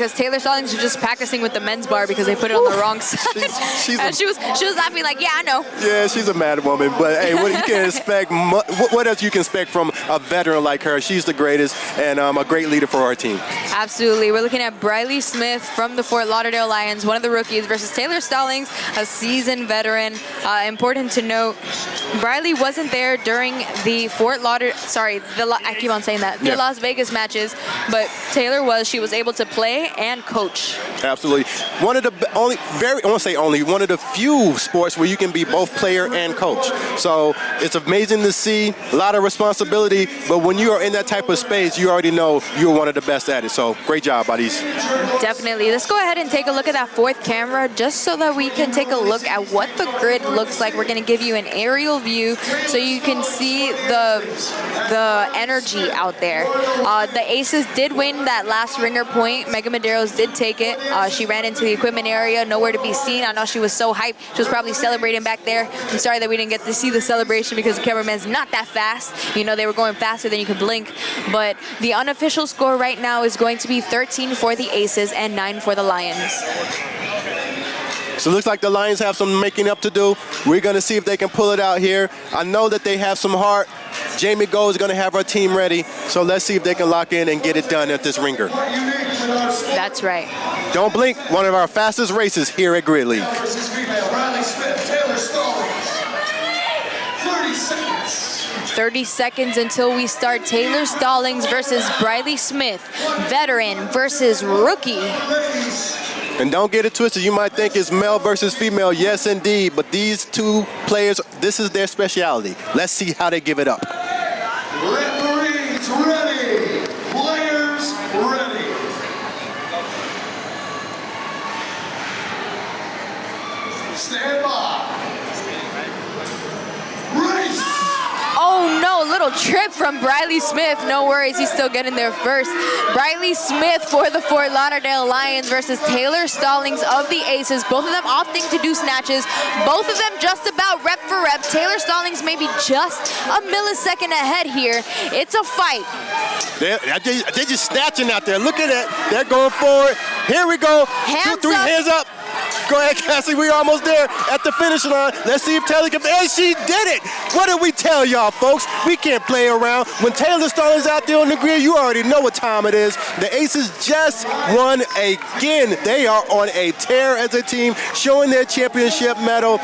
Because Taylor Stallings was just practicing with the men's bar because they put it on the wrong side. She was laughing like, yeah, I know. Yeah, she's a mad woman. But hey, what you can expect? What else you can expect from a veteran like her? She's the greatest and a great leader for our team. Absolutely. We're looking at Briley Smith from the Fort Lauderdale Lions, one of the rookies, versus Taylor Stallings, a seasoned veteran. Important to note, Briley wasn't there during the I keep on saying that, the Las Vegas matches, but Taylor was. She was able to play and coach. Absolutely. One of the one of the few sports where you can be both player and coach. So it's amazing to see, a lot of responsibility, but when you are in that type of space, you already know you're one of the best at it. So great job, buddies. Definitely. Let's go ahead and take a look at that fourth camera just so that we can take a look at what the grid looks like. We're going to give you an aerial view so you can see the energy out there. The Aces did win that last ringer point. Megan Medeiros did take it. She ran into the equipment area, nowhere to be seen. I know she was so hyped. She was probably celebrating back there. I'm sorry that we didn't get to see the celebration because the cameraman's not that fast. You know, they were going faster than you could blink. But the unofficial score right now is going to be 13 for the Aces and 9 for the Lions. So it looks like the Lions have some making up to do. We're going to see if they can pull it out here. I know that they have some heart. Jamie Goh is going to have our team ready. So let's see if they can lock in and get it done at this ringer. That's right. Don't blink. One of our fastest races here at Grid League. 30 seconds until we start. Taylor Stallings versus Briley Smith. Veteran versus rookie. And don't get it twisted. You might think it's male versus female. Yes, indeed. But these two players, this is their specialty. Let's see how they give it up. Referees ready. Players ready. Stand by. Race. Oh no, little trip from Briley Smith. No worries, he's still getting there first. Briley Smith for the Fort Lauderdale Lions versus Taylor Stallings of the Aces. Both of them opting to do snatches. Both of them just about rep for rep. Taylor Stallings maybe just a millisecond ahead here. It's a fight. They're just snatching out there. Look at that. They're going forward. Here we go. Hands 2, 3, up. hands up. Go ahead, Cassie. We're almost there at the finish line. Let's see if Taylor can. And she did it. What did we tell y'all, folks? We can't play around. When Taylor Stallings out there on the grid, you already know what time it is. The Aces just won again. They are on a tear as a team, showing their championship medal.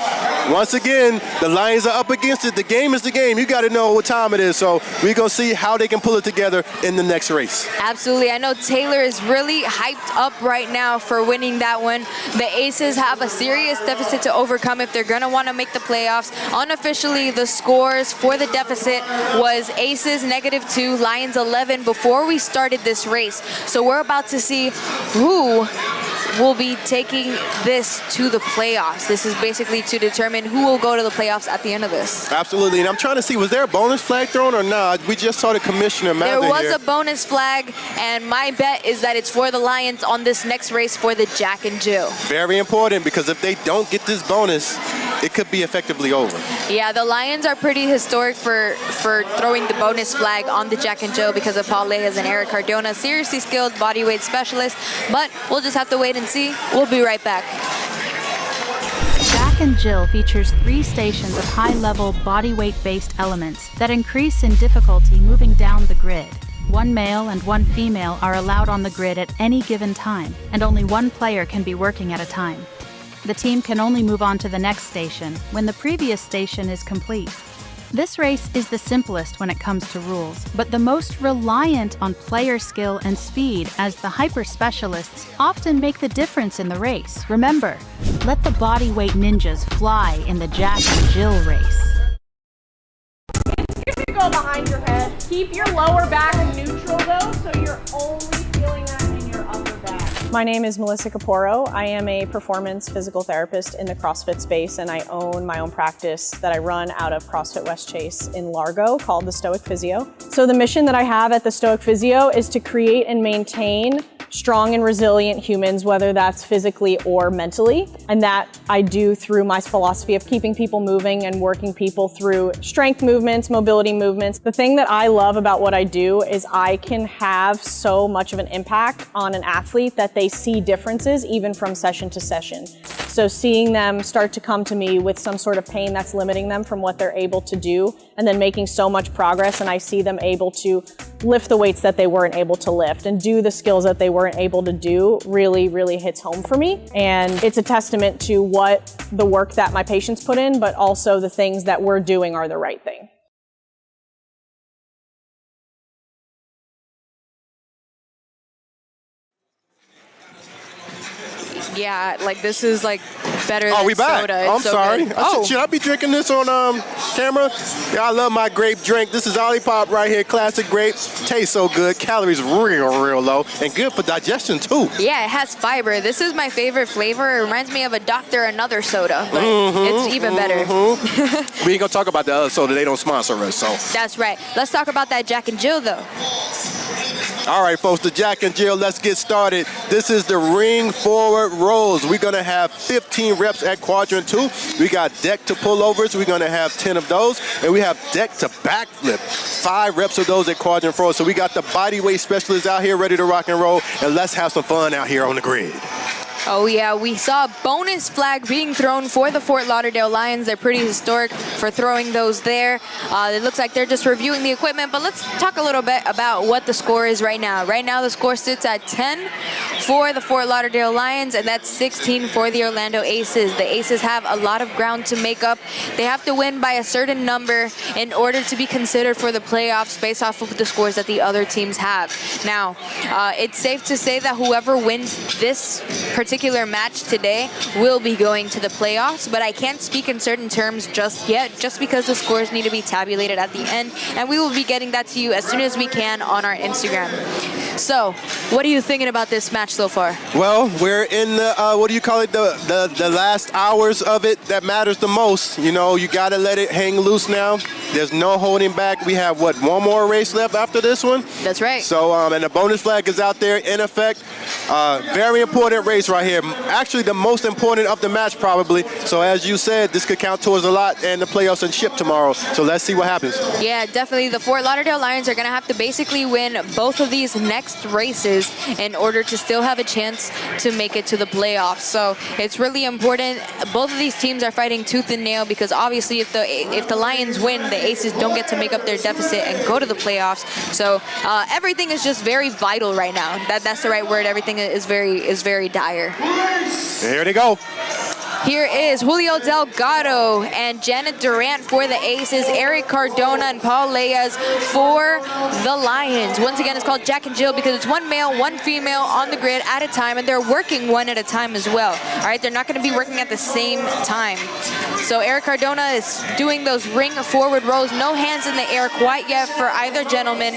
Once again, the Lions are up against it. The game is the game. You got to know what time it is. So we're going to see how they can pull it together in the next race. Absolutely. I know Taylor is really hyped up right now for winning that one. The Aces have a serious deficit to overcome if they're going to want to make the playoffs. Unofficially, the scores for the deficit was Aces -2, Lions 11 before we started this race. So we're about to see who will be taking this to the playoffs. This is basically to determine who will go to the playoffs at the end of this. Absolutely, and I'm trying to see, was there a bonus flag thrown or not? We just saw the commissioner Mather There was here. a bonus flag, and my bet is that it's for the Lions on this next race for the Jack and Jill. Very important, because if they don't get this bonus, it could be effectively over. Yeah, the Lions are pretty historic for throwing the bonus flag on the Jack and Jill because of Paul Lejas and Eric Cardona, seriously skilled bodyweight specialists, but we'll just have to wait and see. We'll be right back. Jack and Jill features 3 stations of high-level bodyweight-based elements that increase in difficulty moving down the grid. 1 male and 1 female are allowed on the grid at any given time, and only 1 player can be working at a time. The team can only move on to the next station when the previous station is complete. This race is the simplest when it comes to rules, but the most reliant on player skill and speed, as the hyper-specialists often make the difference in the race. Remember, let the bodyweight ninjas fly in the Jack and Jill race. If you go behind your head, keep your lower back neutral though, so you're only feeling that in your upper back. My name is Melissa Caporo. I am a performance physical therapist in the CrossFit space, and I own my own practice that I run out of CrossFit West Chase in Largo called the Stoic Physio. So the mission that I have at the Stoic Physio is to create and maintain strong and resilient humans, whether that's physically or mentally. And that I do through my philosophy of keeping people moving and working people through strength movements, mobility movements. The thing that I love about what I do is I can have so much of an impact on an athlete that they see differences even from session to session. So seeing them start to come to me with some sort of pain that's limiting them from what they're able to do, and then making so much progress, and I see them able to lift the weights that they weren't able to lift and do the skills that they weren't able to do, really, really hits home for me. And it's a testament to what the work that my patients put in, but also the things that we're doing are the right thing. Yeah, like this is like better Oh, than we back. soda. I'm It's so sorry. good. Oh, Should I be drinking this on camera? Yeah, I love my grape drink. This is Olipop right here, classic grape. Tastes so good. Calories real low, and good for digestion too. yeah, it has fiber. This is my favorite flavor. It reminds me of a Dr. Another soda, but it's even better. We ain't gonna talk about the other soda. They don't sponsor us, so. That's right. Let's talk about that Jack and Jill though. All right, folks, the Jack and Jill, let's get started. This is the ring forward rolls. We're gonna have 15 reps at quadrant 2. We got deck to pullovers. We're gonna have 10 of those. And we have deck to backflip. 5 reps of those at quadrant 4. So we got the body weight specialists out here ready to rock and roll. And let's have some fun out here on the grid. Oh yeah, we saw a bonus flag being thrown for the Fort Lauderdale Lions. They're pretty historic for throwing those there. It looks like they're just reviewing the equipment, but let's talk a little bit about what the score is right now. Right now the score sits at 10 for the Fort Lauderdale Lions, and that's 16 for the Orlando Aces. The Aces have a lot of ground to make up. They have to win by a certain number in order to be considered for the playoffs based off of the scores that the other teams have. Now, it's safe to say that whoever wins this particular match today will be going to the playoffs, but I can't speak in certain terms just yet, just because the scores need to be tabulated at the end, and we will be getting that to you as soon as we can on our Instagram. So, what are you thinking about this match so far? Well, we're in the, what do you call it, the last hours of it that matters the most. You know, you got to let it hang loose now. There's no holding back. We have, what, one more race left after this one? That's right. So, and the bonus flag is out there in effect. Very important race right here. Actually, the most important of the match, probably. So, as you said, this could count towards a lot in the playoffs and ship tomorrow. So, let's see what happens. Yeah, definitely. The Fort Lauderdale Lions are going to have to basically win both of these next races in order to still have a chance to make it to the playoffs. So it's really important. Both of these teams are fighting tooth and nail, because obviously if the Lions win, the Aces don't get to make up their deficit and go to the playoffs. So everything is just very vital right now. That's the right word. Everything is very dire. Here they go. Here is Julio Delgado and Janet Durant for the Aces, Eric Cardona and Paul Leyes for the Lions. Once again, it's called Jack and Jill because it's one male, one female on the grid at a time, and they're working one at a time as well. All right, they're not going to be working at the same time. So Eric Cardona is doing those ring forward rolls, no hands in the air quite yet for either gentleman.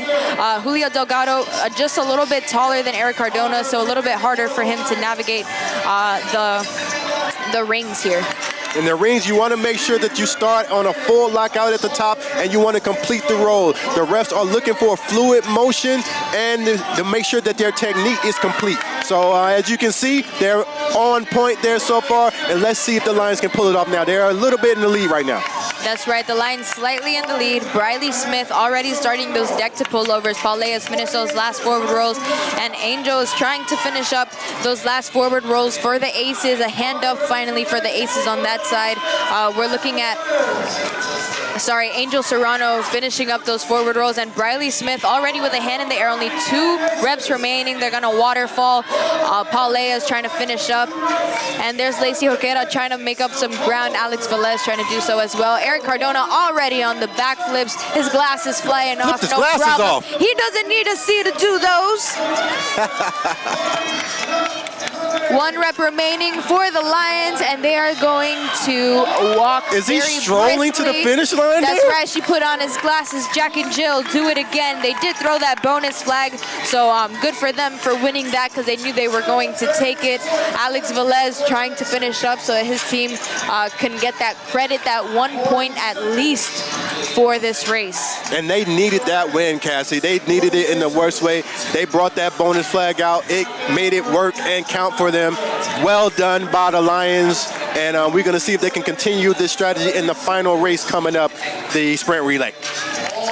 Julio Delgado just a little bit taller than Eric Cardona, so a little bit harder for him to navigate the rings here. In the rings, you want to make sure that you start on a full lockout at the top and you want to complete the roll. The refs are looking for a fluid motion and to make sure that their technique is complete. So as you can see, they're on point there so far, and let's see if the Lions can pull it off now. They're a little bit in the lead right now. That's right, the Lions slightly in the lead. Briley Smith already starting those deck to pullovers. Paul Leyes finished those last forward rolls, and Angel is trying to finish up those last forward rolls for the Aces. A hand up finally for the Aces on that side. We're looking at Angel Serrano finishing up those forward rolls, and Briley Smith already with a hand in the air. Only 2 reps remaining. They're gonna waterfall. Paul Leyes trying to finish up, and there's Lacey Jorquera trying to make up some ground. Alex Velez trying to do so as well. Eric Cardona already on the backflips. His glasses flying off. His No glasses problem. off. He doesn't need to see to do those. 1 rep remaining for the Lions, and they are going to walk. Is he very strolling to the briskly. finish line That's there? right. She put on his glasses. Jack and Jill do it again. They did throw that bonus flag, so good for them for winning that because they knew they were going to take it. Alex Velez trying to finish up so that his team can get that credit, that 1 point at least for this race. And they needed that win, Cassie. They needed it in the worst way. They brought that bonus flag out. It made it work and count for them. Well done by the Lions. And we're going to see if they can continue this strategy in the final race coming up, the sprint relay.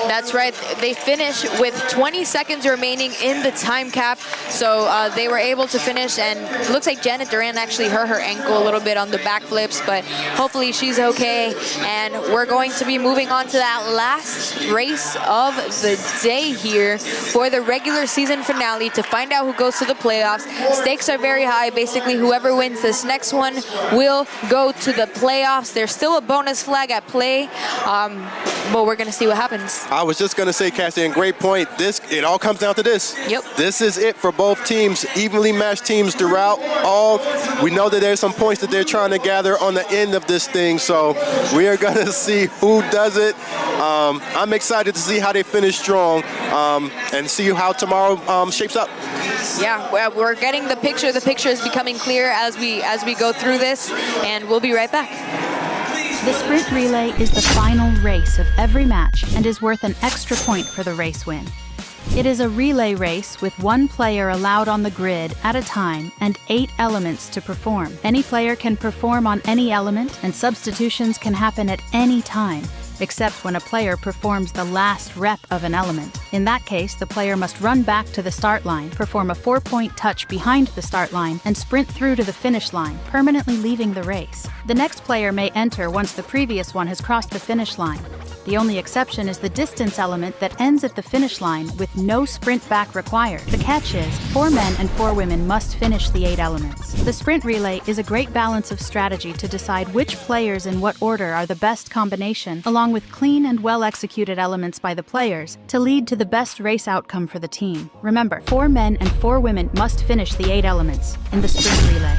That's right. They finish with 20 seconds remaining in the time cap. So they were able to finish, and it looks like Janet Duran actually hurt her ankle a little bit on the backflips, but hopefully she's okay. And we're going to be moving on to that last race of the day here for the regular season finale to find out who goes to the playoffs. Stakes are very high. Basically, whoever wins this next one will go to the playoffs. There's still a bonus flag at play, but we're going to see what happens. I was just going to say, Cassie, and great point. It all comes down to this. Yep. This is it for both teams, evenly matched teams throughout all. We know that there's some points that they're trying to gather on the end of this thing, so we are going to see who does it. I'm excited to see how they finish strong and see how tomorrow shapes up. Yeah, well, we're getting the picture. The picture is becoming clear as we go through this, and we'll be right back. The sprint relay is the final race of every match and is worth an extra point for the race win. It is a relay race with one player allowed on the grid at a time and 8 elements to perform. Any player can perform on any element, and substitutions can happen at any time, except when a player performs the last rep of an element. In that case, the player must run back to the start line, perform a 4-point touch behind the start line, and sprint through to the finish line, permanently leaving the race. The next player may enter once the previous one has crossed the finish line. The only exception is the distance element that ends at the finish line with no sprint back required. The catch is, 4 men and 4 women must finish the 8 elements. The sprint relay is a great balance of strategy to decide which players in what order are the best combination, along with clean and well-executed elements by the players, to lead to the best race outcome for the team. Remember, 4 men and 4 women must finish the 8 elements in the sprint relay.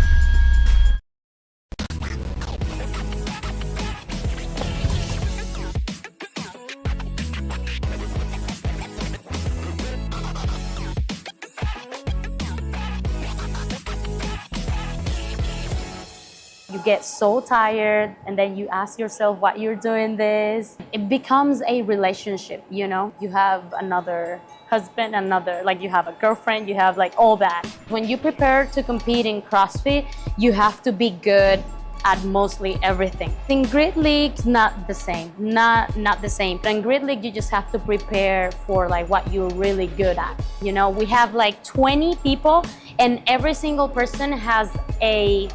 You get so tired, and then you ask yourself why you're doing this. It becomes a relationship, you know? You have another husband, you have a girlfriend, you have like all that. When you prepare to compete in CrossFit, you have to be good at mostly everything. In Grid League, it's not the same, not the same. But in Grid League, you just have to prepare for like what you're really good at. You know, we have like 20 people, and every single person has a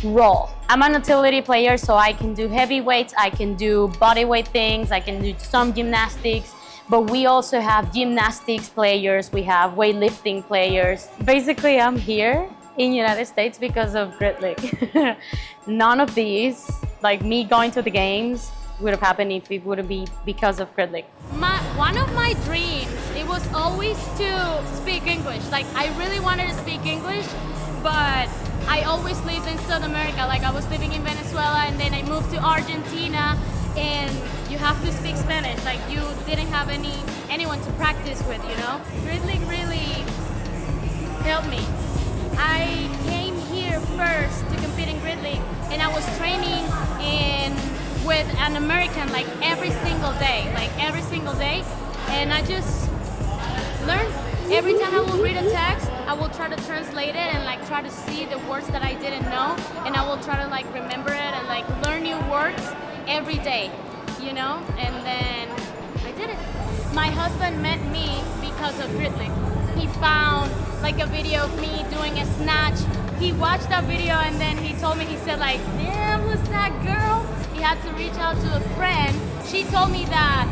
role. I'm an utility player, so I can do heavy weights, I can do body weight things, I can do some gymnastics, but we also have gymnastics players, we have weightlifting players. Basically, I'm here in United States because of Grid League. None of these, like me going to the games, would have happened if it wouldn't be because of Grid League. One of my dreams, it was always to speak English. Like, I really wanted to speak English, but I always lived in South America. Like, I was living in Venezuela, and then I moved to Argentina, and you have to speak Spanish. Like, you didn't have anyone to practice with, you know? Grid League really helped me. I came here first to compete in Grid League, and I was training with an American like every single day, and I just learned. Every time I will read a text, I will try to translate it and like try to see the words that I didn't know, and I will try to like remember it and like learn new words every day, you know? And then I did it. My husband met me because of Grid League. He found like a video of me doing a snatch. He watched that video, and then he told me, he said like, damn, who's that girl? He had to reach out to a friend. She told me that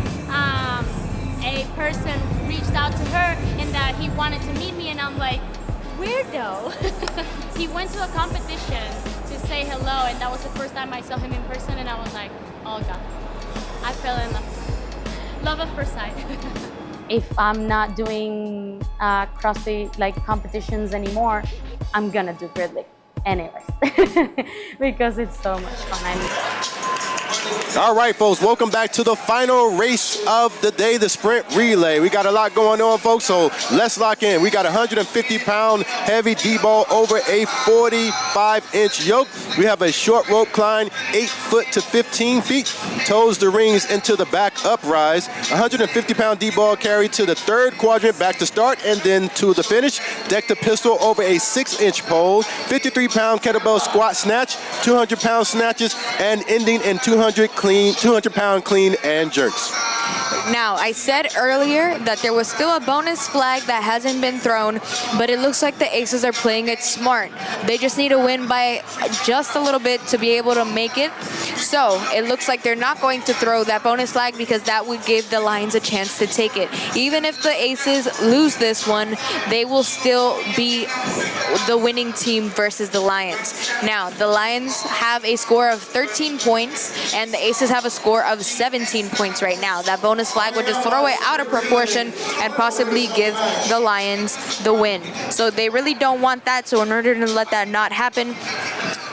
a person reached out to her and that he wanted to meet me, and I'm like, weirdo. He went to a competition to say hello, and that was the first time I saw him in person, and I was like, oh God, I fell in love. Love at first sight. If I'm not doing CrossFit like competitions anymore, I'm gonna do Grid League anyways, because it's so much fun. All right, folks, welcome back to the final race of the day, the sprint relay. We got a lot going on, folks, so let's lock in. We got a 150-pound heavy D-ball over a 45-inch yoke. We have a short rope climb, 8 foot to 15 feet, toes the rings into the back uprise. 150-pound D-ball carried to the third quadrant, back to start, and then to the finish. Deck the pistol over a 6-inch pole, 53-pound kettlebell squat snatch, 200-pound snatches, and ending in 200-pound clean and jerks. Now, I said earlier that there was still a bonus flag that hasn't been thrown, but it looks like the Aces are playing it smart. They just need to win by just a little bit to be able to make it. So it looks like they're not going to throw that bonus flag because that would give the Lions a chance to take it. Even if the Aces lose this one, they will still be the winning team versus the Lions. Now, the Lions have a score of 13 points, and the Aces have a score of 17 points right now. That bonus flag would just throw it out of proportion and possibly give the Lions the win. So they really don't want that, so in order to let that not happen,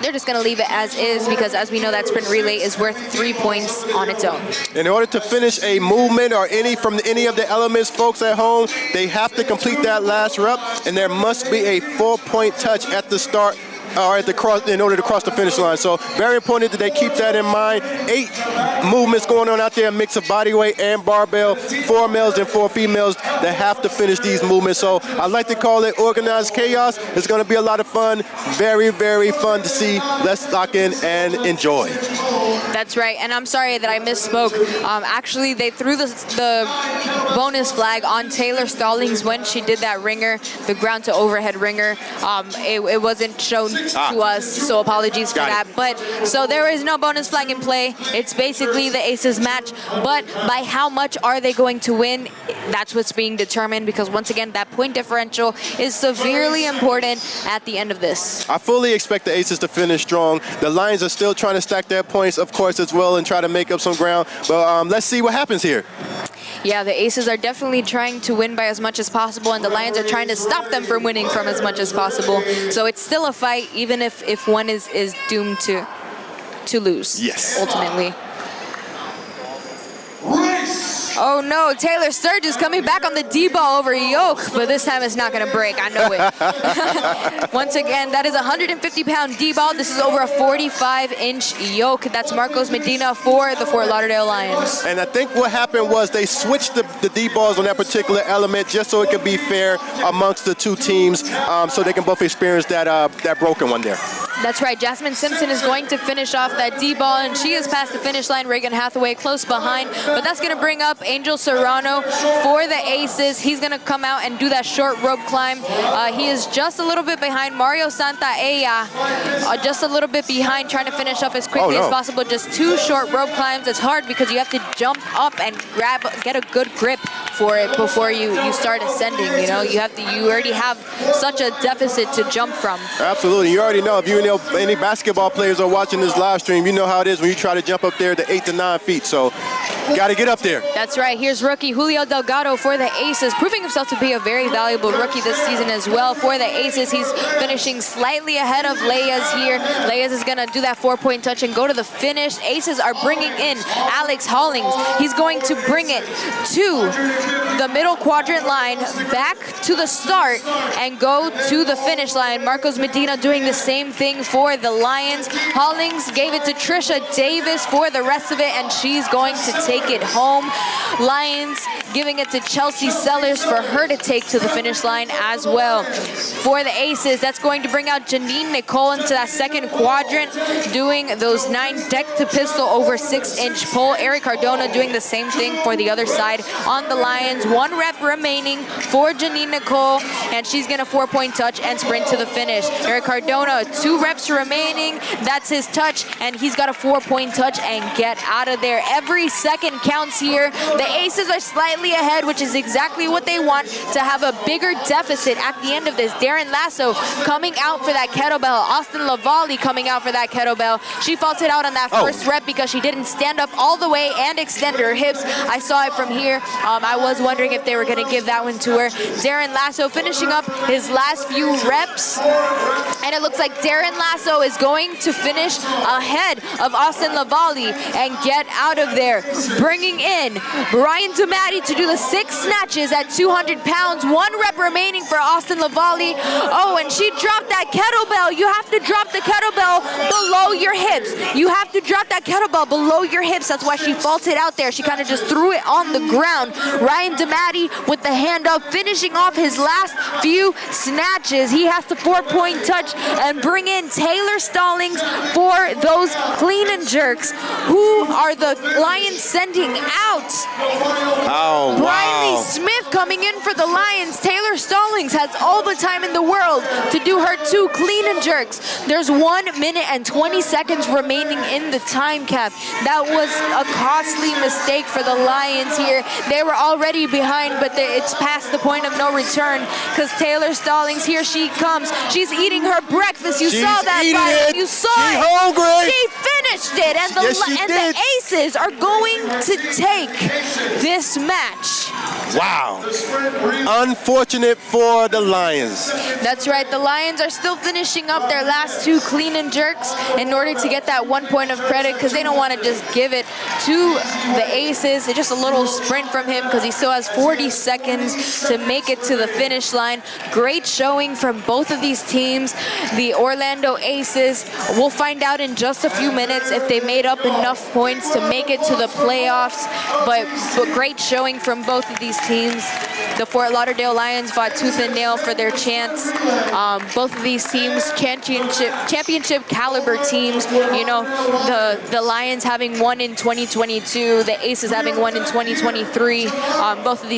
they're just going to leave it as is because, as we know, that sprint relay is worth 3 points on its own. In order to finish a movement or from any of the elements, folks at home, they have to complete that last rep, and there must be a 4-point touch at the start or at the cross in order to cross the finish line. So very important that they keep that in mind. 8 movements going on out there, a mix of body weight and barbell, 4 males and 4 females that have to finish these movements. So I like to call it organized chaos. It's going to be a lot of fun. Very, very fun to see. Let's lock in and enjoy. That's right, and I'm sorry that I misspoke. Actually, they threw the bonus flag on Taylor Stallings when she did that ringer, the ground to overhead ringer. It wasn't shown to us, so apologies for that. But so there is no bonus flag in play. It's basically the Aces match, but by how much are they going to win? That's what's being determined because once again, that point differential is severely important at the end of this. I fully expect the Aces to finish strong. The Lions are still trying to stack their points, of course, as well, and try to make up some ground. But let's see what happens here. Yeah, the Aces are definitely trying to win by as much as possible, and the Lions are trying to stop them from winning from as much as possible. So it's still a fight, even if one is doomed to lose. Yes. Ultimately. Oh no, Taylor Sturgis coming back on the D-ball over yoke, but this time it's not gonna break, I know it. Once again, that is a 150-pound D-ball. This is over a 45-inch yoke. That's Marcos Medina for the Fort Lauderdale Lions. And I think what happened was they switched the D-balls on that particular element just so it could be fair amongst the two teams, so they can both experience that broken one there. That's right, Jasmine Simpson is going to finish off that D-ball, and she is past the finish line. Reagan Hathaway close behind, but that's gonna bring up Angel Serrano for the Aces. He's gonna come out and do that short rope climb. He is just a little bit behind Mario Santaella, just a little bit behind, trying to finish up as quickly as possible. Just 2 short rope climbs. It's hard because you have to jump up and get a good grip for it before you start ascending. You know, you already have such a deficit to jump from. Absolutely, you already know. If you know any basketball players are watching this live stream, you know how it is when you try to jump up there to 8 to 9 feet. So, got to get up there. That's right. Here's rookie Julio Delgado for the Aces, proving himself to be a very valuable rookie this season as well. For the Aces, he's finishing slightly ahead of Leyes here. Leyes is going to do that 4-point touch and go to the finish. Aces are bringing in Alex Hollings. He's going to bring it to the middle quadrant line, back to the start, and go to the finish line. Marcos Medina doing the same thing for the Lions. Hollings gave it to Trisha Davis for the rest of it, and she's going to take it home. Lions giving it to Chelsea Sellers for her to take to the finish line as well. For the Aces, that's going to bring out Janine Nicole into that second quadrant, doing those 9 deck to pistol over 6-inch pole. Eric Cardona doing the same thing for the other side. On the Lions, 1 rep remaining for Janine Nicole, and she's gonna 4-point touch and sprint to the finish. Eric Cardona, 2 reps remaining. That's his touch, and he's got a 4-point touch and get out of there. Every second counts here. The Aces are slightly ahead, which is exactly what they want, to have a bigger deficit at the end of this. Darren Lasso coming out for that kettlebell. Austin Lavallee coming out for that kettlebell. She faulted out on that first rep because she didn't stand up all the way and extend her hips. I saw it from here. I was wondering if they were going to give that one to her. Darren Lasso finishing up his last few reps, And it looks like Darren Lasso is going to finish ahead of Austin Lavallee and get out of there. Bringing in Ryan Damati to do the 6 snatches at 200 pounds. 1 rep remaining for Austin Lavallee. Oh, and she dropped that kettlebell. You have to drop the kettlebell below your hips. You have to drop that kettlebell below your hips. That's why she faulted out there. She kind of just threw it on the ground. Ryan Damati with the hand up, finishing off his last few snatches. He has the 4-point touch and bring in Taylor Stallings for those clean and jerks. Who are the Lions sending out? Oh, Briley wow. Smith coming in for the Lions. Taylor Stallings has all the time in the world to do her 2 clean and jerks. There's 1 minute and 20 seconds remaining in the time cap. That was a costly mistake for the Lions here. They were already behind, but it's past the point of no return because Taylor Stallings, here she comes. She's eating her breakfast. You She's saw that, eating Byron. it. You saw She it. hungry. She finished it, and the Yes, she did. the Aces are going to take this match. Wow. Unfortunate for the Lions. That's right. The Lions are still finishing up their last 2 clean and jerks in order to get that 1 point of credit because they don't want to just give it to the Aces. It's just a little sprint from him because he still has 40 seconds to make it to the finish line. Great showing from both of these teams. The Orlando Aces, we'll find out in just a few minutes if they made up enough points to make it to the playoffs, but great showing from both of these teams. The Fort Lauderdale Lions fought tooth and nail for their chance. Both of these teams, championship caliber teams. You know, the Lions having won in 2022, the Aces having won in 2023. Both of these